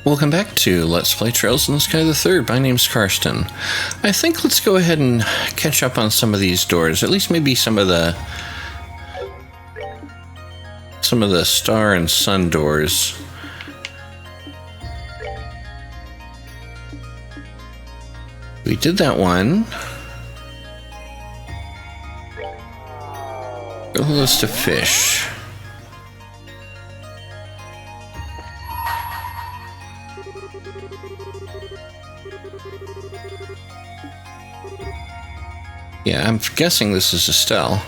Welcome back to Let's Play Trails in the Sky the Third. My name's Karsten. I think let's go ahead and catch up on some of these doors, at least maybe some of the star and sun doors. We did that one. Go to the list of fish. Yeah, I'm guessing this is Estelle.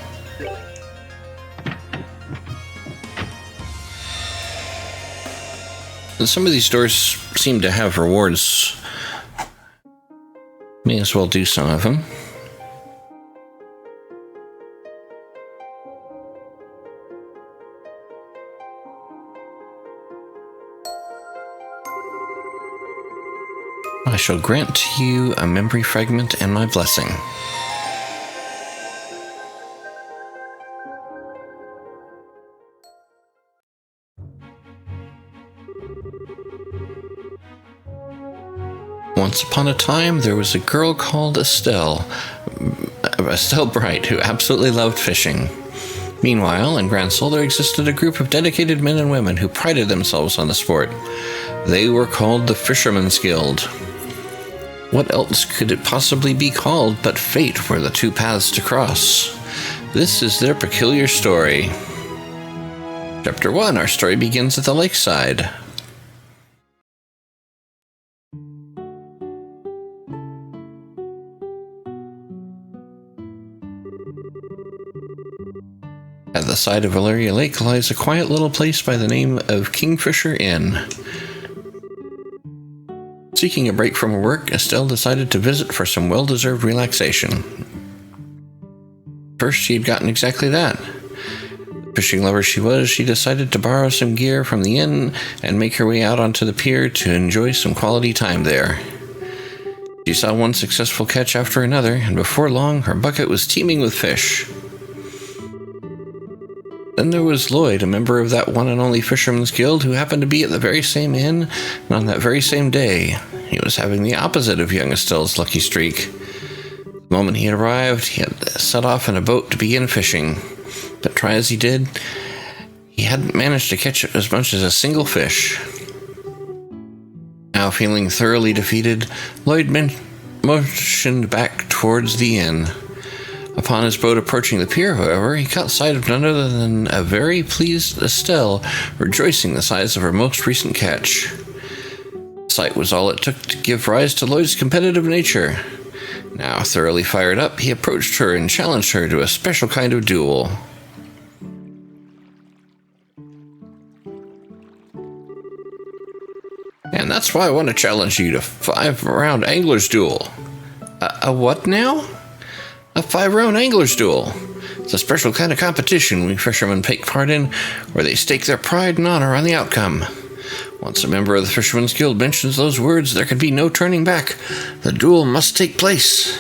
And some of these doors seem to have rewards. May as well do some of them. I shall grant to you a memory fragment and my blessing. Once upon a time, there was a girl called Estelle Bright, who absolutely loved fishing. Meanwhile, in Grand Sol, there existed a group of dedicated men and women who prided themselves on the sport. They were called the Fishermen's Guild. What else could it possibly be called but fate were the two paths to cross? This is their peculiar story. Chapter 1, our story begins at the lakeside. At the side of Valeria Lake lies a quiet little place by the name of Kingfisher Inn. Seeking a break from her work, Estelle decided to visit for some well-deserved relaxation. First, she had gotten exactly that. Fishing lover she was, she decided to borrow some gear from the inn and make her way out onto the pier to enjoy some quality time there. She saw one successful catch after another, and before long, her bucket was teeming with fish. Then there was Lloyd, a member of that one and only Fisherman's Guild, who happened to be at the very same inn and on that very same day. He was having the opposite of young Estelle's lucky streak. The moment he had arrived, he had set off in a boat to begin fishing. But try as he did, he hadn't managed to catch as much as a single fish. Now feeling thoroughly defeated, Lloyd motioned back towards the inn. Upon his boat approaching the pier, however, he caught sight of none other than a very pleased Estelle, rejoicing the size of her most recent catch. Sight was all it took to give rise to Lloyd's competitive nature. Now thoroughly fired up, he approached her and challenged her to a special kind of duel. And that's why I want to challenge you to 5-round angler's duel. A what now? A 5-round angler's duel. It's a special kind of competition we fishermen take part in, where they stake their pride and honor on the outcome. Once a member of the Fisherman's Guild mentions those words, there can be no turning back. The duel must take place.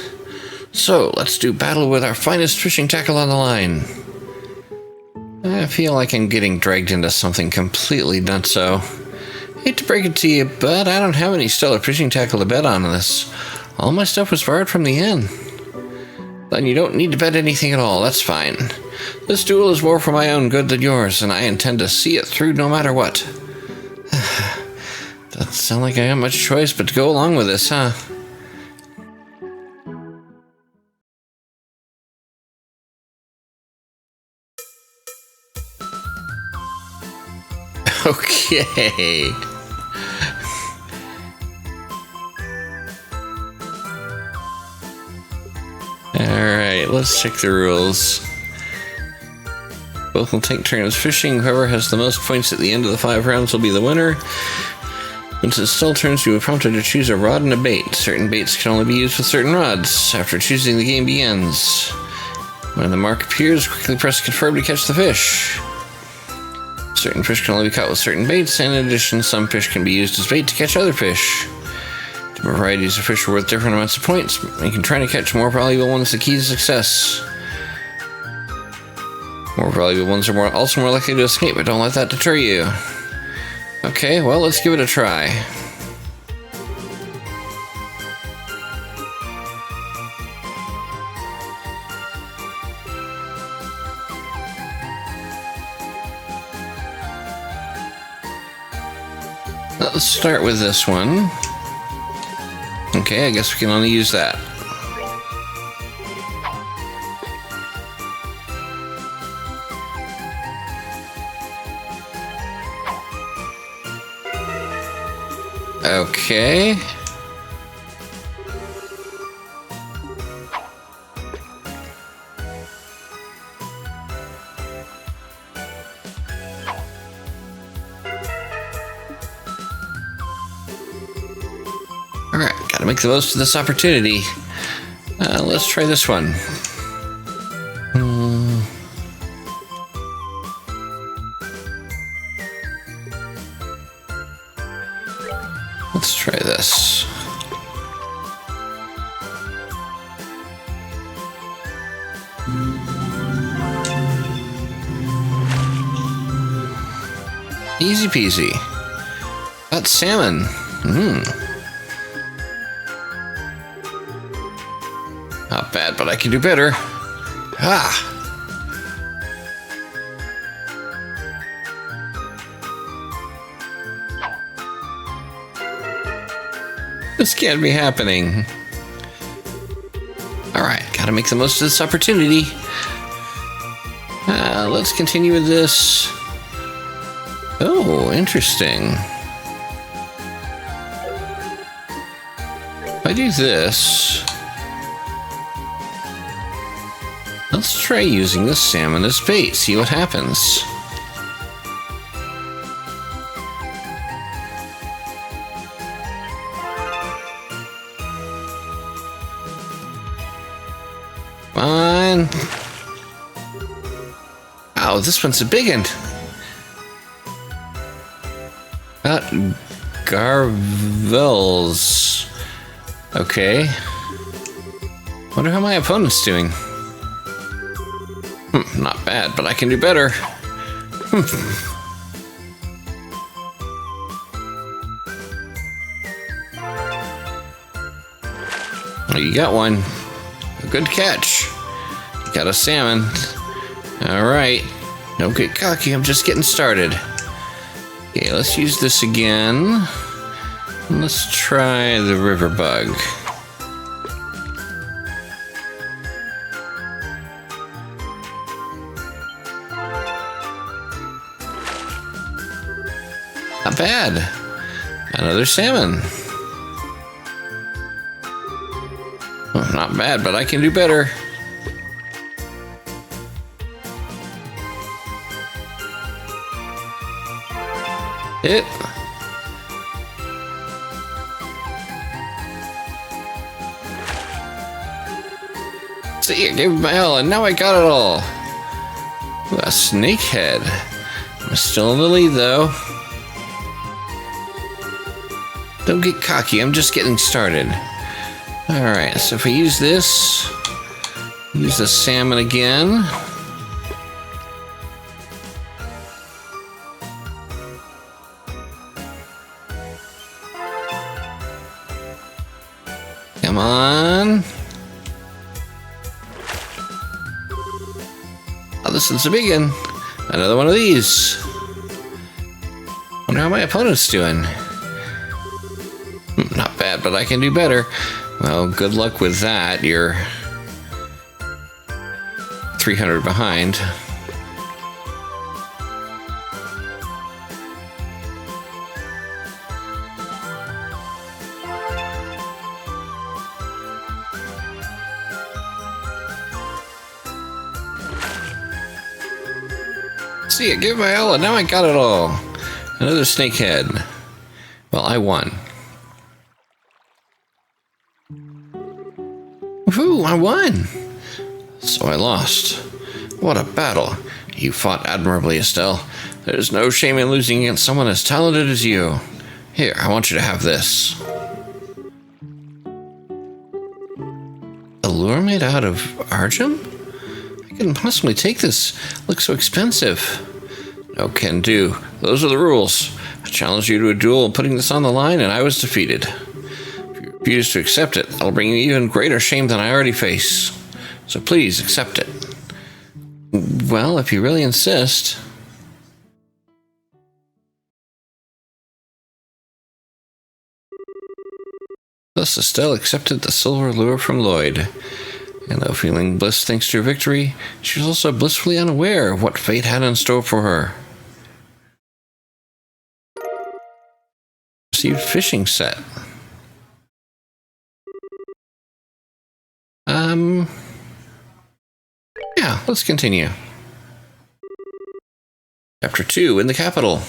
So, let's do battle with our finest fishing tackle on the line. I feel like I'm getting dragged into something completely nutso. Hate to break it to you, but I don't have any stellar fishing tackle to bet on this. All my stuff was borrowed from the inn. Then you don't need to bet anything at all, that's fine. This duel is more for my own good than yours, and I intend to see it through no matter what. Doesn't sound like I got much choice but to go along with this, huh? Okay. Alright, let's check the rules. Both will take turns fishing. Whoever has the most points at the end of the 5 rounds will be the winner. Once it's still turns, you are prompted to choose a rod and a bait. Certain baits can only be used with certain rods. After choosing, the game begins. When the mark appears, quickly press confirm to catch the fish. Certain fish can only be caught with certain baits, and in addition, some fish can be used as bait to catch other fish. Different varieties of fish are worth different amounts of points, making trying to catch more valuable ones the key to success. More valuable ones are also more likely to escape, but don't let that deter you. Okay, well, let's give it a try. Let's start with this one. Okay, I guess we can only use that. Okay. Alright, gotta make the most of this opportunity. Let's try this one. Let's try this. Easy peasy. That's salmon. Not bad, but I can do better. Ah! This can't be happening. Alright, gotta make the most of this opportunity. Let's continue with this. Oh, interesting. If I do this, let's try using the salmon as bait, see what happens. Fine. Oh, this one's a big one. Got garvels. Okay. Wonder how my opponent's doing. Not bad, but I can do better. Oh, you got one. A good catch. You got a salmon. Alright. Don't get cocky, I'm just getting started. Okay, let's use this again. Let's try the river bug. Not bad. Another salmon. Oh, not bad, but I can do better. Hit. See, I gave it my all, and now I got it all. Ooh, a snake head. I'm still in the lead, though. Don't get cocky, I'm just getting started. Alright, so if I use this, use the salmon again. Come on. Oh, this one's a big one. Another one of these. Wonder how my opponent's doing. Not bad, but I can do better. Well, good luck with that. You're 300 behind. See, I gave my all, and now I got it all. Another snakehead. Well, I won. Woohoo, I won! So I lost. What a battle. You fought admirably, Estelle. There's no shame in losing against someone as talented as you. Here, I want you to have this. A lure made out of argum? I couldn't possibly take this. It looks so expensive. No can do. Those are the rules. I challenged you to a duel putting this on the line, and I was defeated. If you refuse to accept it, that'll bring you even greater shame than I already face. So please, accept it. Well, if you really insist. Thus Estelle accepted the silver lure from Lloyd. And though feeling bliss thanks to her victory, she was also blissfully unaware of what fate had in store for her. Received fishing set. Yeah, let's continue. Chapter 2, in the capital.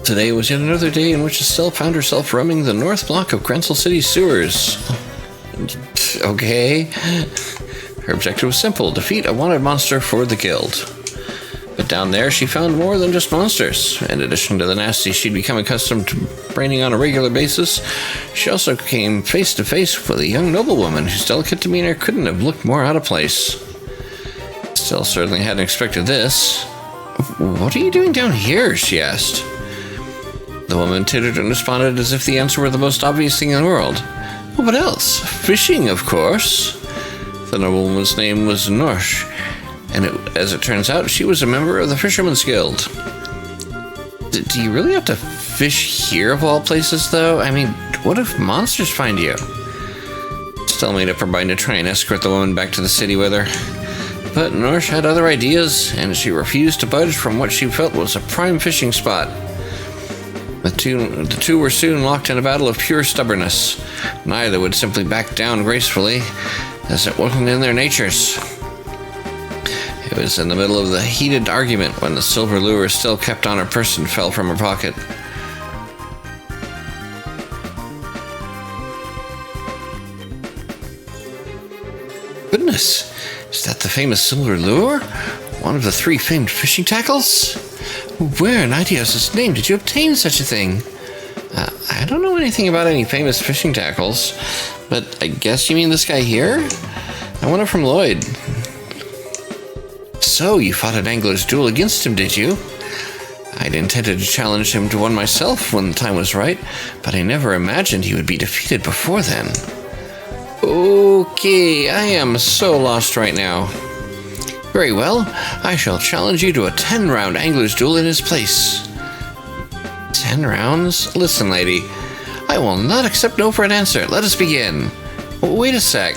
Today was yet another day in which Estelle found herself roaming the north block of Grensel City's sewers. Okay. Her objective was simple: defeat a wanted monster for the guild. But down there, she found more than just monsters. In addition to the nasty she'd become accustomed to braining on a regular basis, she also came face to face with a young noblewoman whose delicate demeanor couldn't have looked more out of place. Estelle certainly hadn't expected this. "What are you doing down here?" she asked. The woman tittered and responded as if the answer were the most obvious thing in the world. "Well, what else? Fishing, of course." The noblewoman's name was Norsh, and as it turns out, she was a member of the Fisherman's Guild. Do you really have to fish here of all places, though? I mean, what if monsters find you? Estelle made up her mind to try and escort the woman back to the city with her. But Norsh had other ideas, and she refused to budge from what she felt was a prime fishing spot. The two were soon locked in a battle of pure stubbornness. Neither would simply back down gracefully, as it wasn't in their natures. It was in the middle of the heated argument when the silver lure still kept on her person fell from her pocket. Goodness, is that the famous silver lure? One of the 3 famed fishing tackles? Where in Idios' name did you obtain such a thing? I don't know anything about any famous fishing tackles, but I guess you mean this guy here? I won it from Lloyd. So, you fought an angler's duel against him, did you? I'd intended to challenge him to one myself when the time was right, but I never imagined he would be defeated before then. Okay, I am so lost right now. Very well, I shall challenge you to a 10-round angler's duel in his place. 10 rounds? Listen, lady, I will not accept no for an answer. Let us begin. Wait a sec.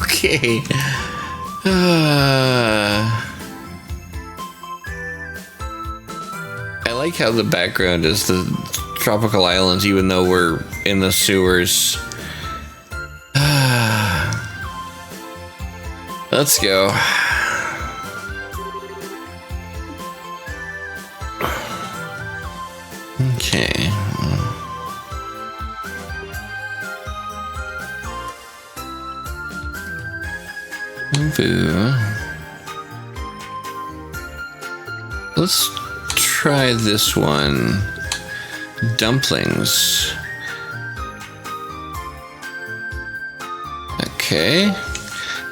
Okay. I like how the background is the tropical islands, even though we're in the sewers. Let's go. Okay. Boo. Let's try this one. Dumplings. Okay.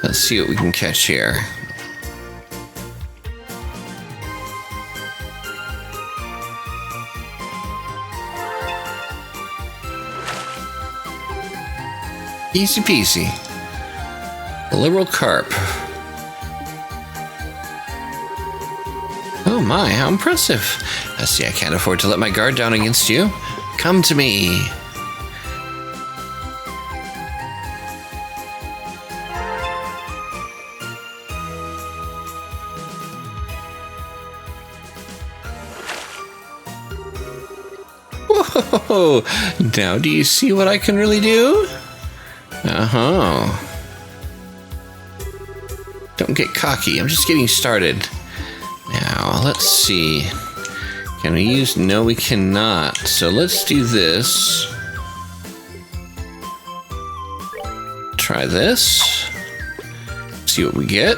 Let's see what we can catch here. Easy peasy. A liberal carp. Oh my, how impressive. I see I can't afford to let my guard down against you. Come to me. Whoa! Now do you see what I can really do? Uh-huh. Don't get cocky, I'm just getting started. Now, let's see. Can we use... No, we cannot. So let's do this. Try this. See what we get.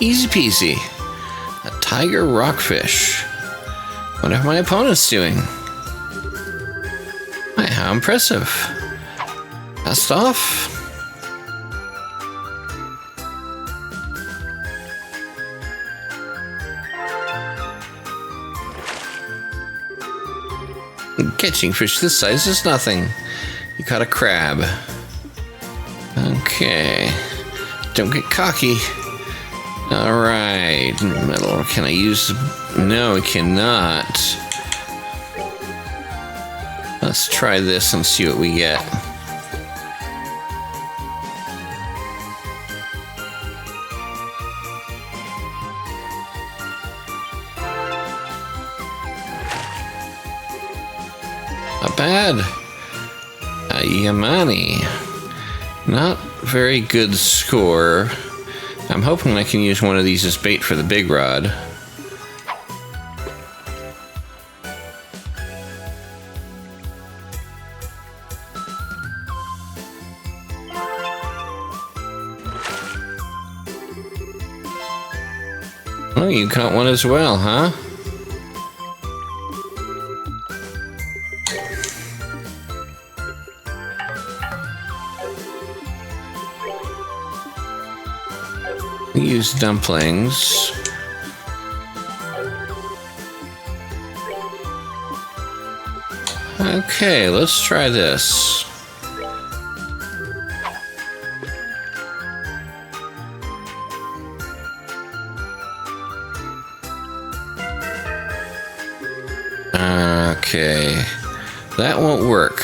Easy peasy. A tiger rockfish. What are my opponents doing? How impressive. Blast off. Catching fish this size is nothing. You caught a crab. Okay. Don't get cocky. Alright. Metal. Can I use... No, I cannot. Let's try this and see what we get. Not bad. Yamani. Not very good score. I'm hoping I can use one of these as bait for the big rod. Oh, you caught one as well, huh? Use dumplings. Okay, let's try this. Okay, that won't work.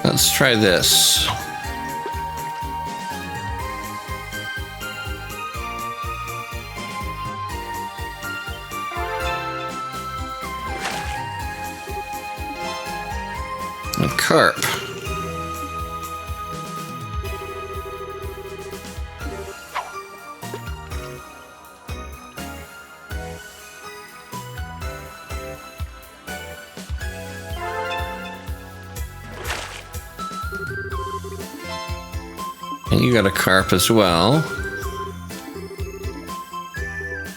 Let's try this. A carp. And you got a carp as well.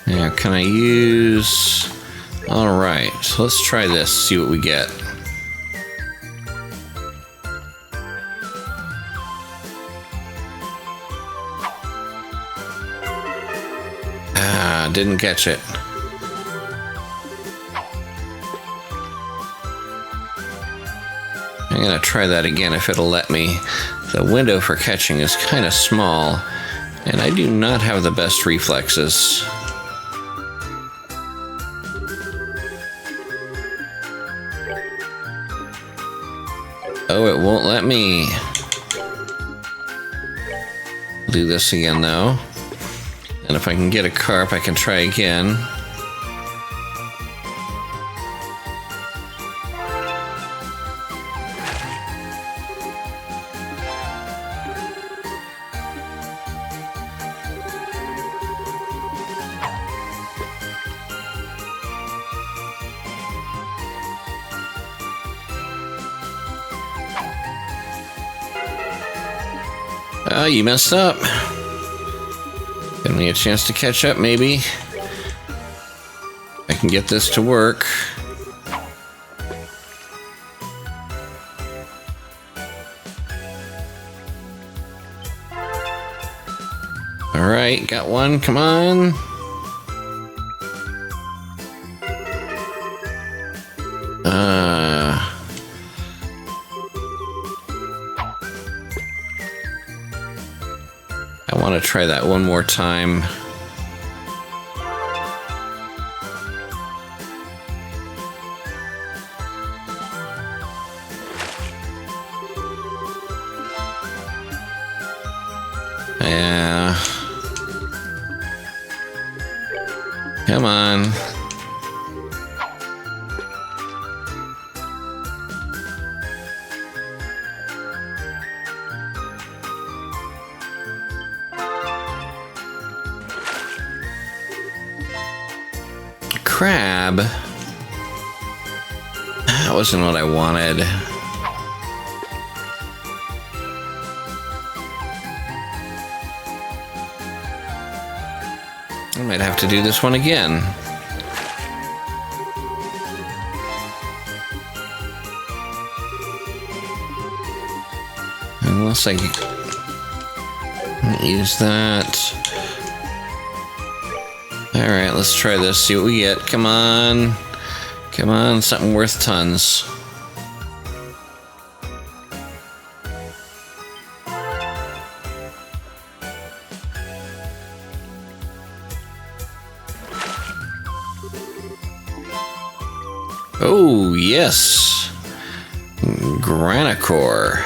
Now, can I use... Alright, so let's try this, see what we get. Didn't catch it. I'm gonna try that again if it'll let me. The window for catching is kind of small, and I do not have the best reflexes. Oh, it won't let me. Do this again though. And if I can get a carp, I can try again. Oh, you messed up. Give me a chance to catch up, maybe. I can get this to work. Alright, got one, come on. I want to try that one more time. Yeah. Come on. Crab. That wasn't what I wanted. I might have to do this one again. Unless I use that. Alright, let's try this, see what we get. Come on. Come on, something worth tons. Oh, yes. Granicore.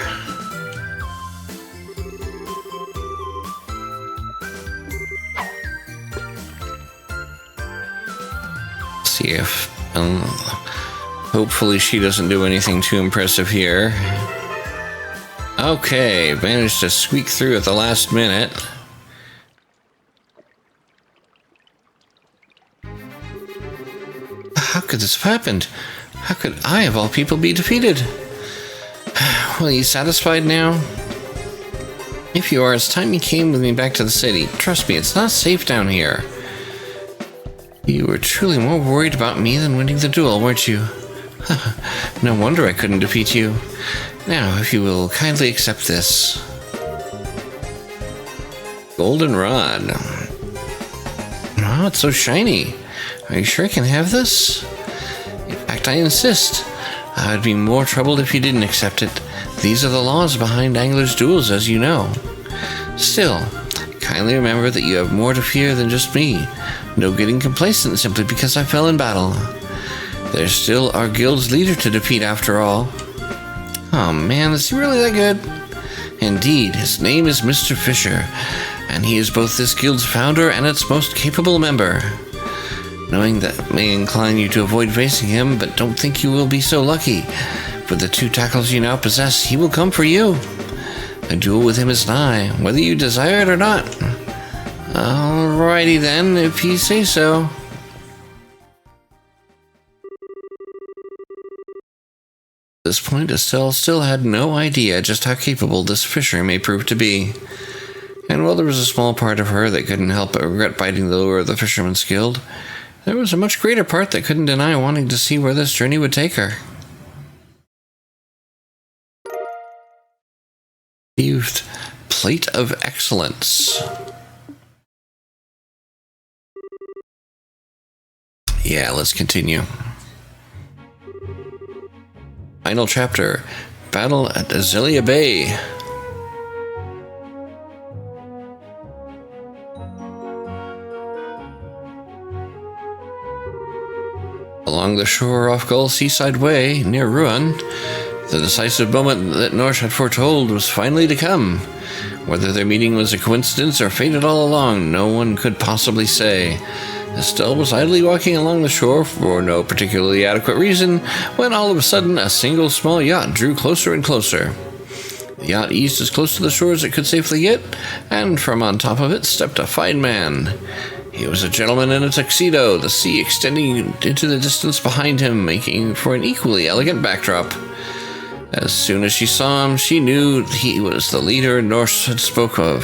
See if... hopefully she doesn't do anything too impressive here. Okay, managed to squeak through at the last minute. How could this have happened? How could I, of all people, be defeated? Well, are you satisfied now? If you are, it's time you came with me back to the city. Trust me, it's not safe down here. You were truly more worried about me than winning the duel, weren't you? No wonder I couldn't defeat you. Now, if you will kindly accept this. Golden rod. Oh, it's so shiny. Are you sure I can have this? In fact, I insist. I'd be more troubled if you didn't accept it. These are the laws behind anglers' duels, as you know. Still, kindly remember that you have more to fear than just me. No getting complacent simply because I fell in battle. There's still our guild's leader to defeat after all. Oh man, is he really that good? Indeed, his name is Mr. Fisher, and he is both this guild's founder and its most capable member. Knowing that may incline you to avoid facing him, but don't think you will be so lucky. With the 2 tackles you now possess, he will come for you. A duel with him is nigh, whether you desire it or not. Alrighty then, if you say so. At this point, Estelle still had no idea just how capable this Fisher may prove to be. And while there was a small part of her that couldn't help but regret biting the lure of the Fisherman's Guild, there was a much greater part that couldn't deny wanting to see where this journey would take her. Received Plate of Excellence. Yeah, let's continue. Final chapter. Battle at Azalea Bay. Along the shore off Gull Seaside Way, near Ruan, the decisive moment that Norse had foretold was finally to come. Whether their meeting was a coincidence or fated all along, no one could possibly say. Estelle was idly walking along the shore for no particularly adequate reason, when all of a sudden a single small yacht drew closer and closer. The yacht eased as close to the shore as it could safely get, and from on top of it stepped a fine man. He was a gentleman in a tuxedo, the sea extending into the distance behind him, making for an equally elegant backdrop. As soon as she saw him, she knew he was the leader Norse had spoke of.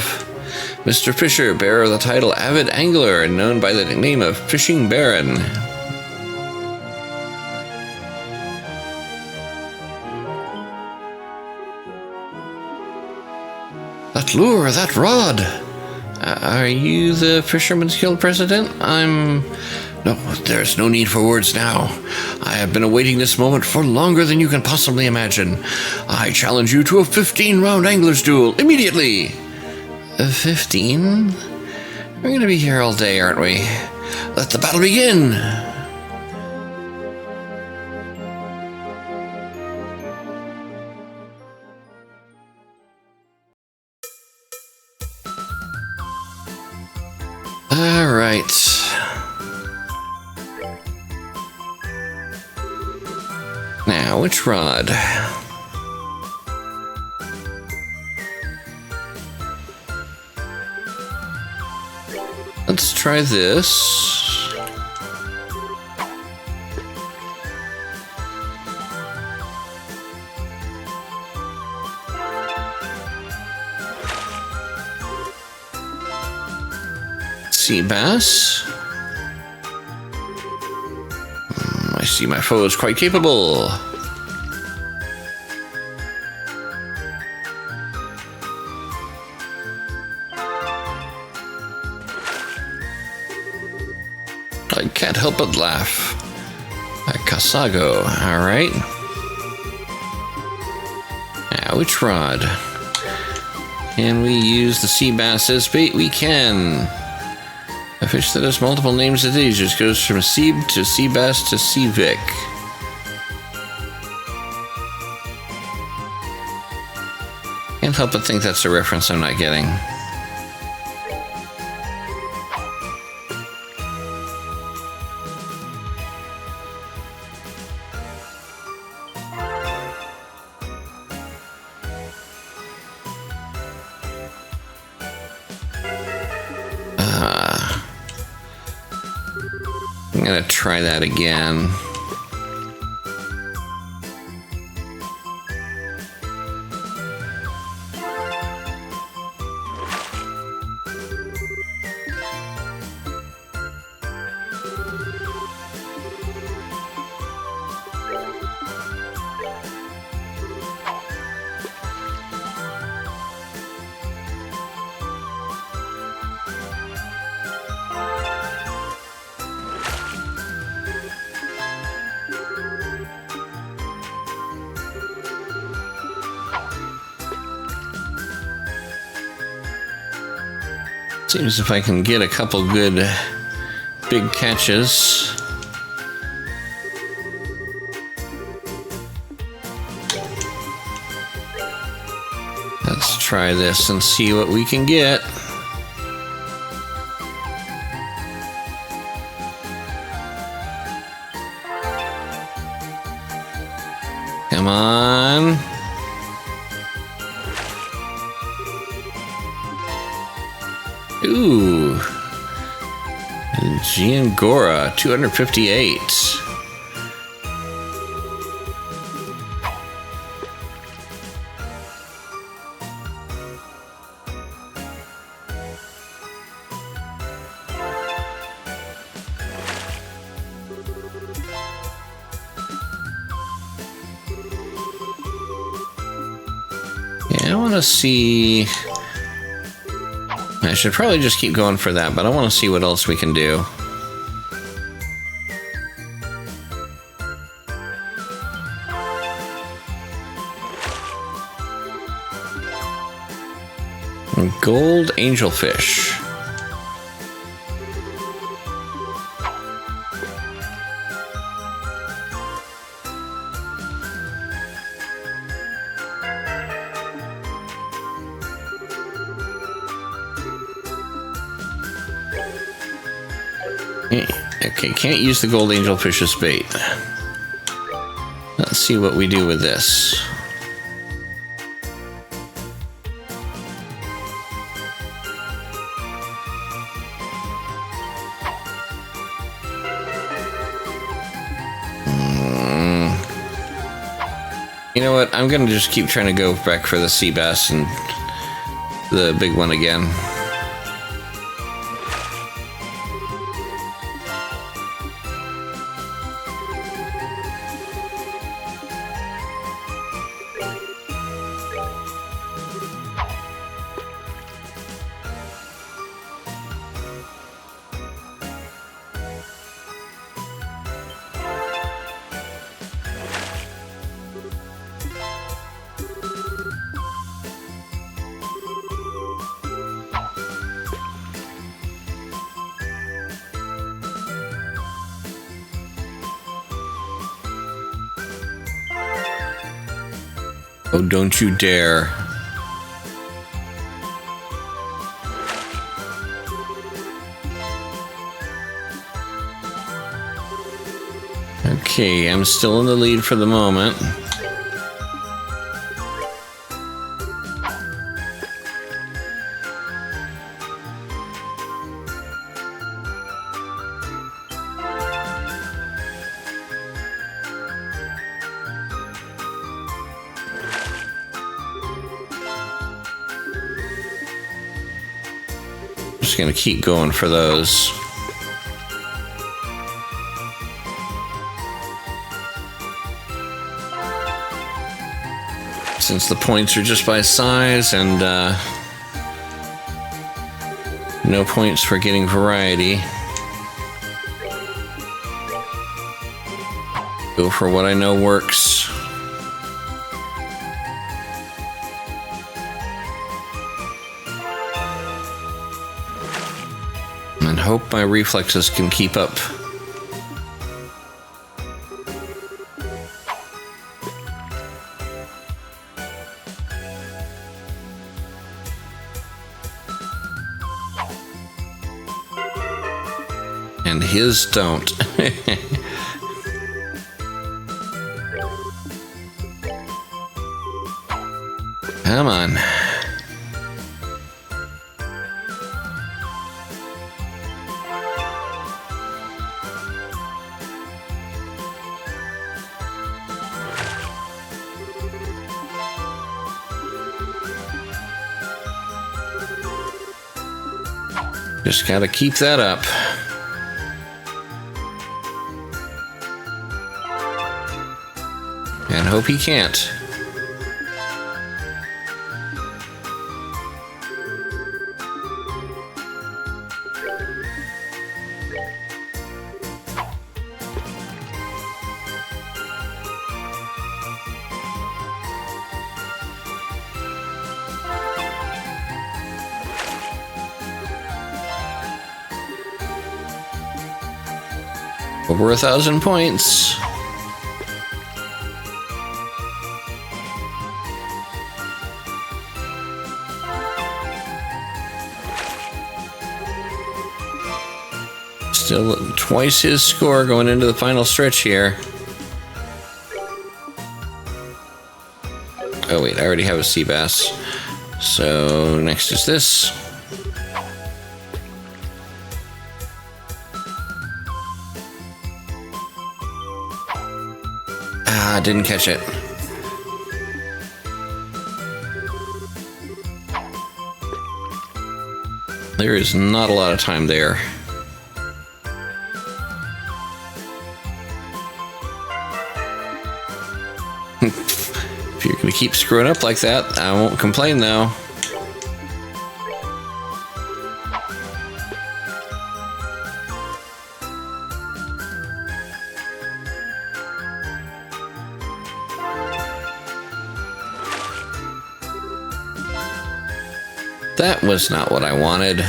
Mr. Fisher, bearer of the title Avid Angler, and known by the nickname of Fishing Baron. That lure, that rod! Are you the Fisherman's Guild president? No, there's no need for words now. I have been awaiting this moment for longer than you can possibly imagine. I challenge you to a 15-round angler's duel, immediately! 15? We're going to be here all day, aren't we? Let the battle begin! Alright. Now, which rod? Let's try this. Sea bass. I see my foe is quite capable. I can't help but laugh. A Casago, alright. Now, which rod? Can we use the sea bass as bait? We can. A fish that has multiple names at age just goes from Seeb to sea bass to sea vic. Can't help but think that's a reference I'm not getting. I'm gonna try that again. Seems if I can get a couple good big catches. Let's try this and see what we can get. Come on. Ooh, Giangora, 258. Yeah, I want to see. I should probably just keep going for that, but I want to see what else we can do. Gold angelfish. Okay, can't use the gold angelfish as bait. Let's see what we do with this. You know what? I'm gonna just keep trying to go back for the sea bass and the big one again. Oh, don't you dare. Okay, I'm still in the lead for the moment. just going to keep going for those. Since the points are just by size and no points for getting variety, go for what I know works. And hope my reflexes can keep up. And his don't. Come on. Just gotta keep that up. And hope he can't. Over 1,000 points. Still twice his score going into the final stretch here. Oh wait, I already have a sea bass. So next is this. Ah, didn't catch it. There is not a lot of time there. If you're going to keep screwing up like that, I won't complain though. That was not what I wanted.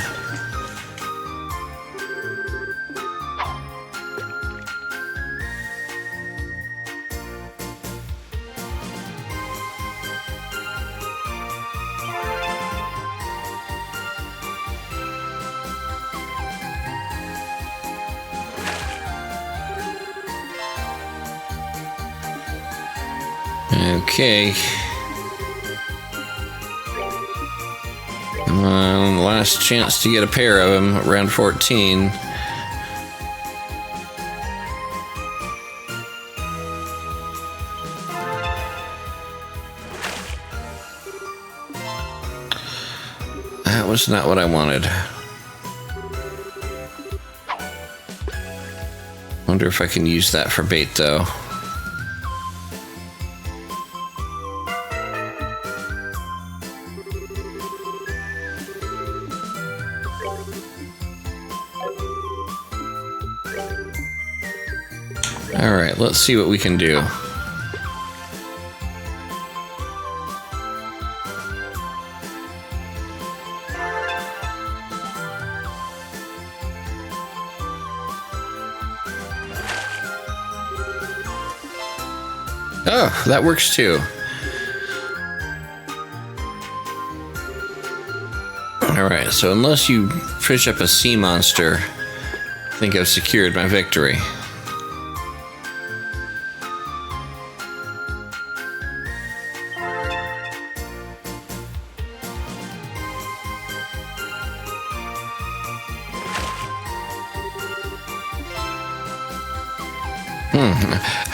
Okay. Come on, last chance to get a pair of them, round 14. That was not what I wanted. Wonder if I can use that for bait though. Alright, let's see what we can do. Oh, that works too. Alright, so unless you fish up a sea monster, I think I've secured my victory.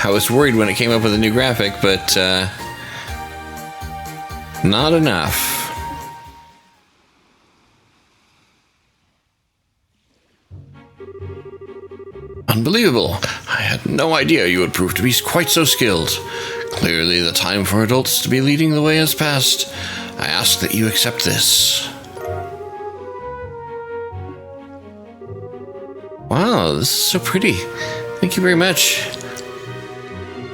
I was worried when it came up with a new graphic, but not enough. Unbelievable. I had no idea you would prove to be quite so skilled. Clearly, the time for adults to be leading the way has passed. I ask that you accept this. Wow, this is so pretty. Thank you very much.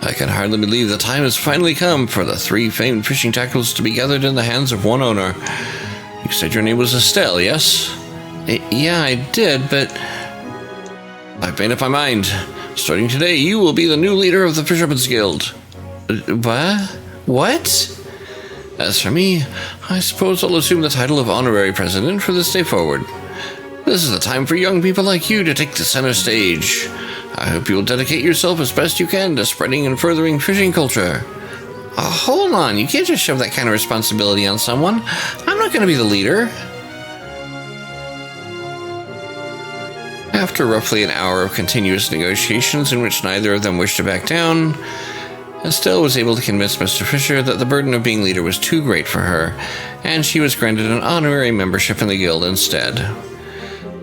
I can hardly believe the time has finally come for the 3 famed fishing tackles to be gathered in the hands of one owner. You said your name was Estelle, yes? Yeah, I did, but I've made up my mind. Starting today, you will be the new leader of the Fisherman's Guild. What? As for me, I suppose I'll assume the title of honorary president from this day forward. This is the time for young people like you to take the center stage. I hope you will dedicate yourself as best you can to spreading and furthering fishing culture. Hold on, you can't just shove that kind of responsibility on someone. I'm not going to be the leader. After roughly an hour of continuous negotiations in which neither of them wished to back down, Estelle was able to convince Mr. Fisher that the burden of being leader was too great for her, and she was granted an honorary membership in the guild instead.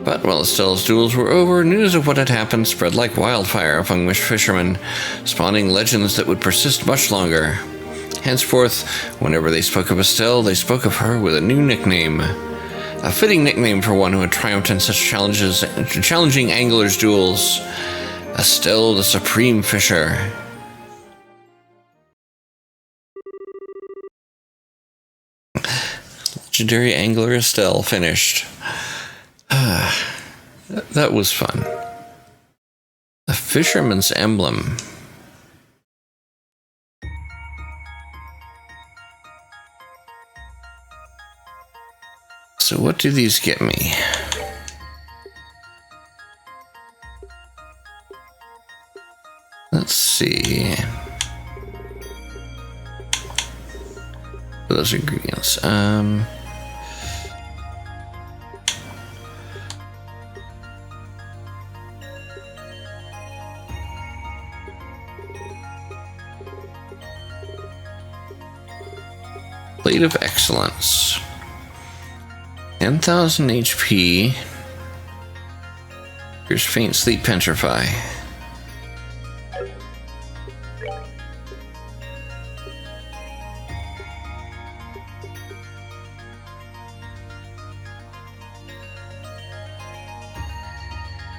But while Estelle's duels were over, news of what had happened spread like wildfire among fishermen, spawning legends that would persist much longer. Henceforth, whenever they spoke of Estelle, they spoke of her with a new nickname. A fitting nickname for one who had triumphed in such challenging anglers' duels. Estelle the Supreme Fisher. Legendary Angler Estelle finished. That was fun. A fisherman's emblem. So what do these get me? Let's see. Those ingredients. Blade of Excellence. 10,000 HP. Here's Faint Sleep Petrify.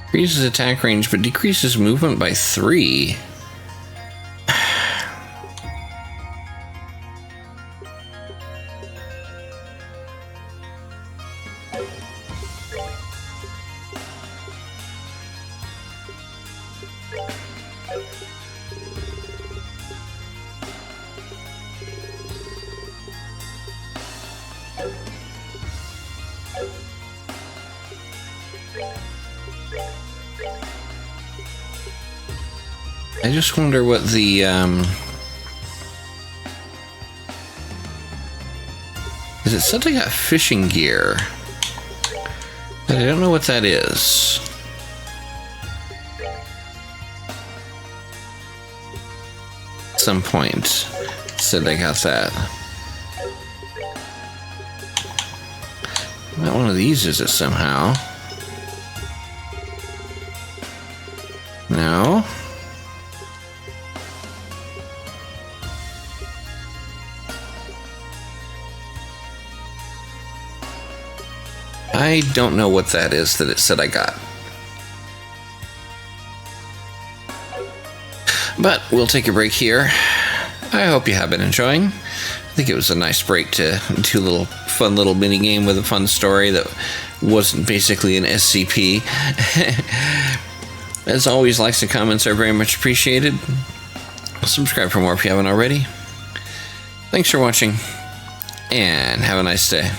Increases attack range but decreases movement by 3. I just wonder what the, is it something got fishing gear? But I don't know what that is. At some point, said I got that. Not one of these, is it somehow? No. I don't know what that is that it said I got. But we'll take a break here. I hope you have been enjoying. I think it was a nice break to do a little fun little mini game with a fun story that wasn't basically an SCP. As always, likes and comments are very much appreciated. Subscribe for more if you haven't already. Thanks for watching, and have a nice day.